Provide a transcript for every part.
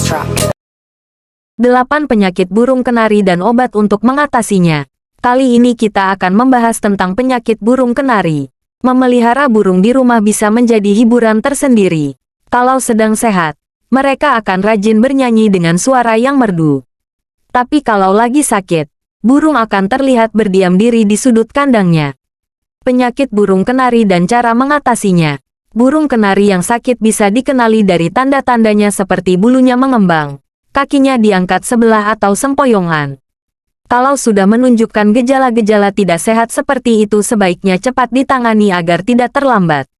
Truck. 8 penyakit burung kenari dan obat untuk mengatasinya. Kali ini kita akan membahas tentang penyakit burung kenari. Memelihara burung di rumah bisa menjadi hiburan tersendiri. Kalau sedang sehat, mereka akan rajin bernyanyi dengan suara yang merdu. Tapi kalau lagi sakit, burung akan terlihat berdiam diri di sudut kandangnya. Penyakit burung kenari dan cara mengatasinya. Burung kenari yang sakit bisa dikenali dari tanda-tandanya seperti bulunya mengembang, kakinya diangkat sebelah atau sempoyongan. Kalau sudah menunjukkan gejala-gejala tidak sehat seperti itu, sebaiknya cepat ditangani agar tidak terlambat.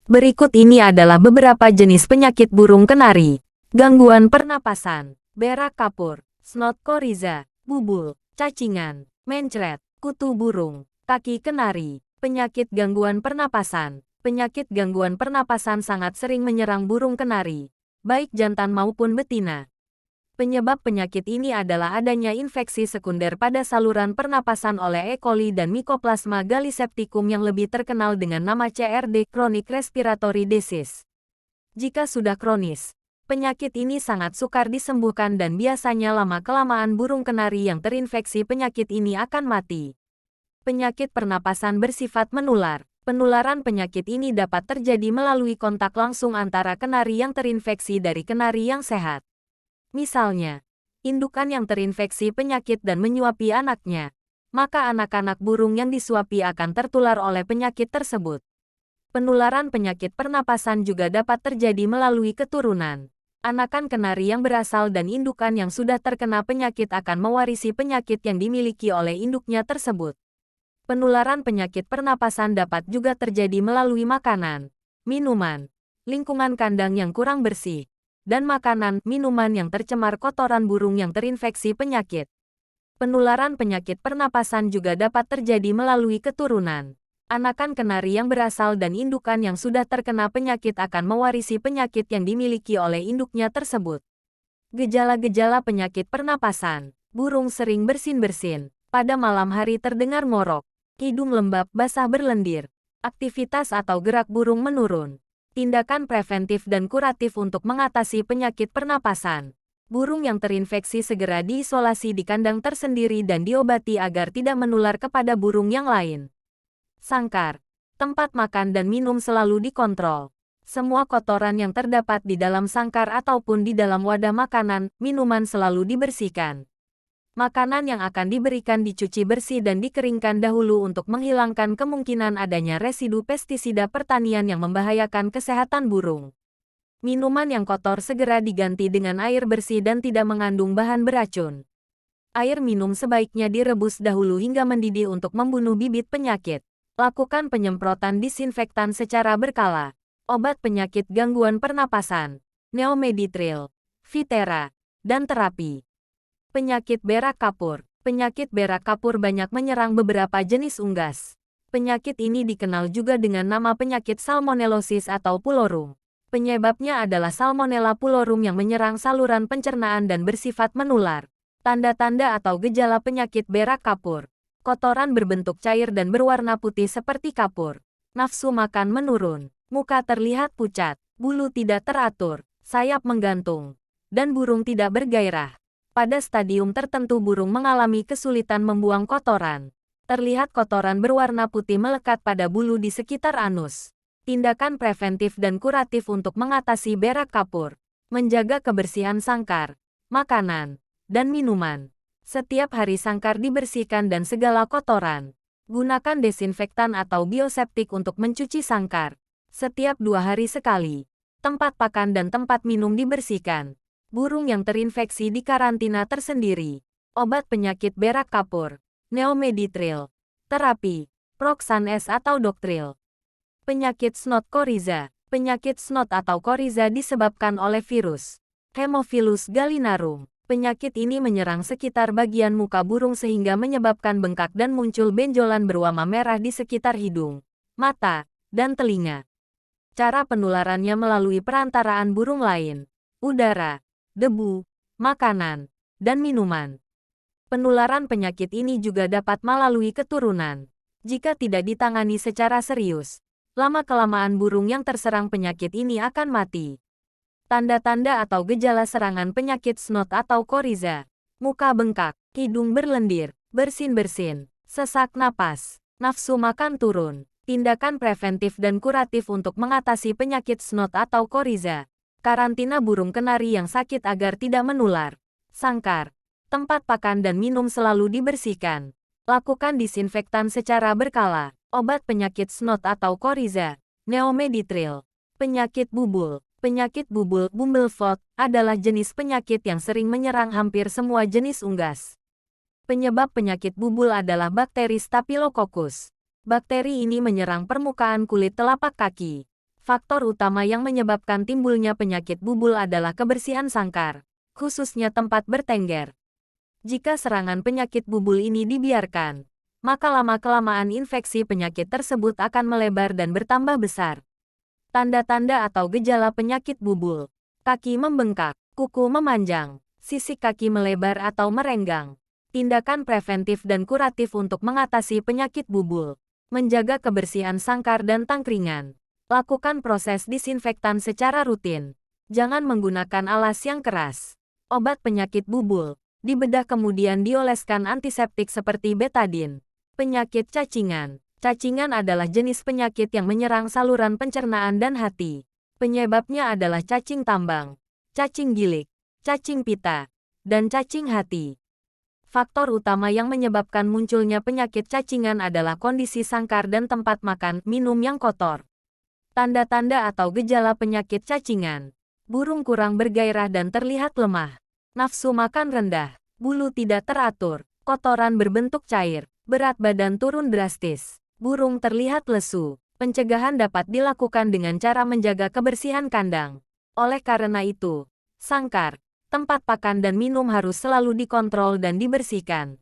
Berikut ini adalah beberapa jenis penyakit burung kenari. Gangguan pernapasan, berak kapur, snot koriza, bubul, cacingan, mencret, kutu burung, kaki kenari. Penyakit gangguan pernapasan. Penyakit gangguan pernapasan sangat sering menyerang burung kenari, baik jantan maupun betina. Penyebab penyakit ini adalah adanya infeksi sekunder pada saluran pernapasan oleh E. coli dan Mycoplasma gallisepticum yang lebih terkenal dengan nama CRD, Chronic Respiratory Disease. Jika sudah kronis, penyakit ini sangat sukar disembuhkan dan biasanya lama-kelamaan burung kenari yang terinfeksi penyakit ini akan mati. Penyakit pernapasan bersifat menular. Penularan penyakit ini dapat terjadi melalui kontak langsung antara kenari yang terinfeksi dari kenari yang sehat. Misalnya, indukan yang terinfeksi penyakit dan menyuapi anaknya, maka anak-anak burung yang disuapi akan tertular oleh penyakit tersebut. Penularan penyakit pernapasan juga dapat terjadi melalui keturunan. Anakan kenari yang berasal dan indukan yang sudah terkena penyakit akan mewarisi penyakit yang dimiliki oleh induknya tersebut. Penularan penyakit pernapasan dapat juga terjadi melalui makanan, minuman, lingkungan kandang yang kurang bersih, dan makanan, minuman yang tercemar kotoran burung yang terinfeksi penyakit. Penularan penyakit pernapasan juga dapat terjadi melalui keturunan. Anakan kenari yang berasal dan indukan yang sudah terkena penyakit akan mewarisi penyakit yang dimiliki oleh induknya tersebut. Gejala-gejala penyakit pernapasan. Burung sering bersin-bersin. Pada malam hari terdengar ngorok. Hidung lembab basah berlendir. Aktivitas atau gerak burung menurun. Tindakan preventif dan kuratif untuk mengatasi penyakit pernapasan. Burung yang terinfeksi segera diisolasi di kandang tersendiri dan diobati agar tidak menular kepada burung yang lain. Sangkar. Tempat makan dan minum selalu dikontrol. Semua kotoran yang terdapat di dalam sangkar ataupun di dalam wadah makanan, minuman selalu dibersihkan. Makanan yang akan diberikan dicuci bersih dan dikeringkan dahulu untuk menghilangkan kemungkinan adanya residu pestisida pertanian yang membahayakan kesehatan burung. Minuman yang kotor segera diganti dengan air bersih dan tidak mengandung bahan beracun. Air minum sebaiknya direbus dahulu hingga mendidih untuk membunuh bibit penyakit. Lakukan penyemprotan disinfektan secara berkala. Obat penyakit gangguan pernapasan, Neomeditril, Vitera, dan terapi. Penyakit berak kapur. Penyakit berak kapur banyak menyerang beberapa jenis unggas. Penyakit ini dikenal juga dengan nama penyakit salmonellosis atau pulorum. Penyebabnya adalah Salmonella pulorum yang menyerang saluran pencernaan dan bersifat menular. Tanda-tanda atau gejala penyakit berak kapur. Kotoran berbentuk cair dan berwarna putih seperti kapur. Nafsu makan menurun. Muka terlihat pucat. Bulu tidak teratur. Sayap menggantung. Dan burung tidak bergairah. Pada stadium tertentu burung mengalami kesulitan membuang kotoran. Terlihat kotoran berwarna putih melekat pada bulu di sekitar anus. Tindakan preventif dan kuratif untuk mengatasi berak kapur. Menjaga kebersihan sangkar, makanan, dan minuman. Setiap hari sangkar dibersihkan dan segala kotoran. Gunakan desinfektan atau bioseptik untuk mencuci sangkar. Setiap 2 hari sekali. Tempat pakan dan tempat minum dibersihkan. Burung yang terinfeksi dikarantina tersendiri. Obat penyakit berak kapur, Neomeditril. Terapi, Proxan S atau Doctril. Penyakit snot koriza. Penyakit snot atau koriza disebabkan oleh virus Haemophilus gallinarum. Penyakit ini menyerang sekitar bagian muka burung sehingga menyebabkan bengkak dan muncul benjolan berwarna merah di sekitar hidung, mata, dan telinga. Cara penularannya melalui perantaraan burung lain, udara, debu, makanan, dan minuman. Penularan penyakit ini juga dapat melalui keturunan. Jika tidak ditangani secara serius, lama-kelamaan burung yang terserang penyakit ini akan mati. Tanda-tanda atau gejala serangan penyakit snot atau koriza. Muka bengkak, hidung berlendir, bersin-bersin, sesak napas, nafsu makan turun. Tindakan preventif dan kuratif untuk mengatasi penyakit snot atau koriza. Karantina burung kenari yang sakit agar tidak menular. Sangkar. Tempat pakan dan minum selalu dibersihkan. Lakukan disinfektan secara berkala. Obat penyakit snot atau koriza. Neomeditril. Penyakit bubul. Penyakit bubul Bumblefoot adalah jenis penyakit yang sering menyerang hampir semua jenis unggas. Penyebab penyakit bubul adalah bakteri Staphylococcus. Bakteri ini menyerang permukaan kulit telapak kaki. Faktor utama yang menyebabkan timbulnya penyakit bubul adalah kebersihan sangkar, khususnya tempat bertengger. Jika serangan penyakit bubul ini dibiarkan, maka lama-kelamaan infeksi penyakit tersebut akan melebar dan bertambah besar. Tanda-tanda atau gejala penyakit bubul. Kaki membengkak, kuku memanjang, sisik kaki melebar atau merenggang. Tindakan preventif dan kuratif untuk mengatasi penyakit bubul. Menjaga kebersihan sangkar dan tangkringan. Lakukan proses disinfektan secara rutin. Jangan menggunakan alas yang keras. Obat penyakit bubul. Dibedah kemudian dioleskan antiseptik seperti betadin. Penyakit cacingan. Cacingan adalah jenis penyakit yang menyerang saluran pencernaan dan hati. Penyebabnya adalah cacing tambang, cacing gilik, cacing pita, dan cacing hati. Faktor utama yang menyebabkan munculnya penyakit cacingan adalah kondisi sangkar dan tempat makan, minum yang kotor. Tanda-tanda atau gejala penyakit cacingan. Burung kurang bergairah dan terlihat lemah. Nafsu makan rendah, bulu tidak teratur, kotoran berbentuk cair, berat badan turun drastis. Burung terlihat lesu. Pencegahan dapat dilakukan dengan cara menjaga kebersihan kandang. Oleh karena itu, sangkar, tempat pakan dan minum harus selalu dikontrol dan dibersihkan.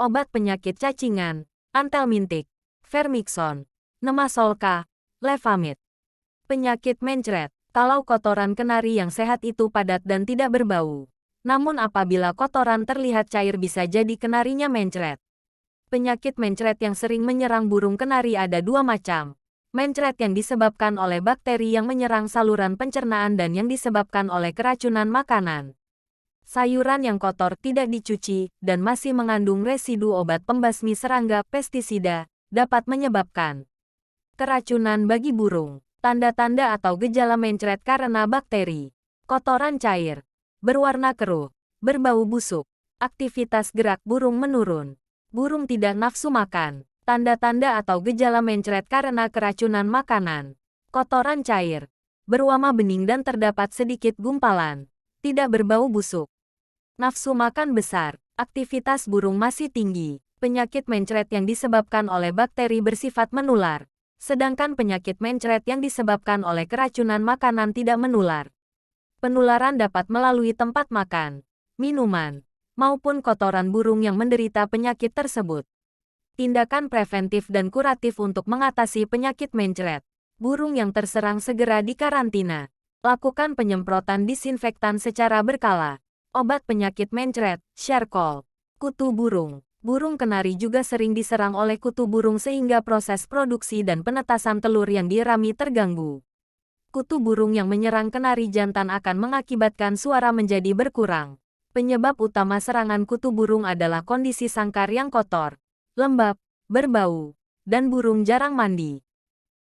Obat penyakit cacingan, Antelmintic, Vermixon, Nemasolca, Levamid. Penyakit mencret, kalau kotoran kenari yang sehat itu padat dan tidak berbau. Namun apabila kotoran terlihat cair bisa jadi kenarinya mencret. Penyakit mencret yang sering menyerang burung kenari ada dua macam. Mencret yang disebabkan oleh bakteri yang menyerang saluran pencernaan dan yang disebabkan oleh keracunan makanan. Sayuran yang kotor tidak dicuci dan masih mengandung residu obat pembasmi serangga pestisida dapat menyebabkan keracunan bagi burung. Tanda-tanda atau gejala mencret karena bakteri. Kotoran cair, berwarna keruh, berbau busuk, aktivitas gerak burung menurun. Burung tidak nafsu makan. Tanda-tanda atau gejala mencret karena keracunan makanan. Kotoran cair, berwarna bening dan terdapat sedikit gumpalan. Tidak berbau busuk. Nafsu makan besar, aktivitas burung masih tinggi. Penyakit mencret yang disebabkan oleh bakteri bersifat menular. Sedangkan penyakit mencret yang disebabkan oleh keracunan makanan tidak menular. Penularan dapat melalui tempat makan, minuman, maupun kotoran burung yang menderita penyakit tersebut. Tindakan preventif dan kuratif untuk mengatasi penyakit mencret. Burung yang terserang segera dikarantina. Lakukan penyemprotan disinfektan secara berkala. Obat penyakit mencret, Charcoal. Kutu burung. Burung kenari juga sering diserang oleh kutu burung sehingga proses produksi dan penetasan telur yang dirami terganggu. Kutu burung yang menyerang kenari jantan akan mengakibatkan suara menjadi berkurang. Penyebab utama serangan kutu burung adalah kondisi sangkar yang kotor, lembab, berbau, dan burung jarang mandi.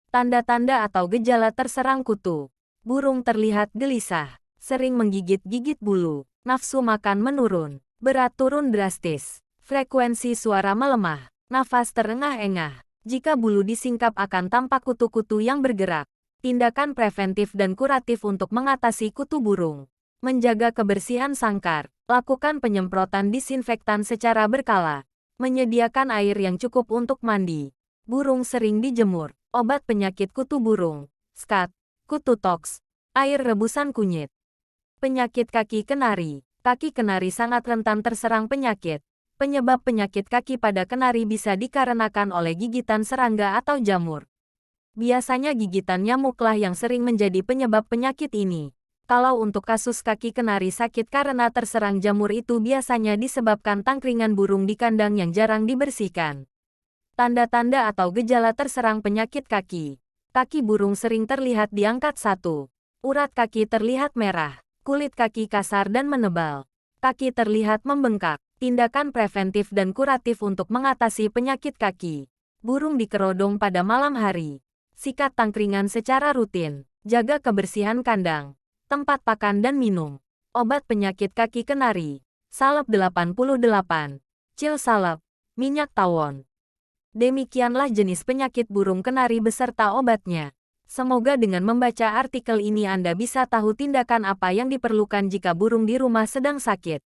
Tanda-tanda atau gejala terserang kutu. Burung terlihat gelisah, sering menggigit-gigit bulu, nafsu makan menurun, berat turun drastis, frekuensi suara melemah, nafas terengah-engah. Jika bulu disingkap akan tampak kutu-kutu yang bergerak. Tindakan preventif dan kuratif untuk mengatasi kutu burung. Menjaga kebersihan sangkar. Lakukan penyemprotan disinfektan secara berkala. Menyediakan air yang cukup untuk mandi. Burung sering dijemur. Obat penyakit kutu burung. Scat, kutu toks, air rebusan kunyit. Penyakit kaki kenari. Kaki kenari sangat rentan terserang penyakit. Penyebab penyakit kaki pada kenari bisa dikarenakan oleh gigitan serangga atau jamur. Biasanya gigitan nyamuklah yang sering menjadi penyebab penyakit ini. Kalau untuk kasus kaki kenari sakit karena terserang jamur itu biasanya disebabkan tangkringan burung di kandang yang jarang dibersihkan. Tanda-tanda atau gejala terserang penyakit kaki. Kaki burung sering terlihat diangkat satu. Urat kaki terlihat merah, kulit kaki kasar dan menebal. Kaki terlihat membengkak. Tindakan preventif dan kuratif untuk mengatasi penyakit kaki. Burung dikerodong pada malam hari. Sikat tangkringan secara rutin. Jaga kebersihan kandang, tempat pakan dan minum. Obat penyakit kaki kenari. Salep 88. Cil salep. Minyak tawon. Demikianlah jenis penyakit burung kenari beserta obatnya. Semoga dengan membaca artikel ini Anda bisa tahu tindakan apa yang diperlukan jika burung di rumah sedang sakit.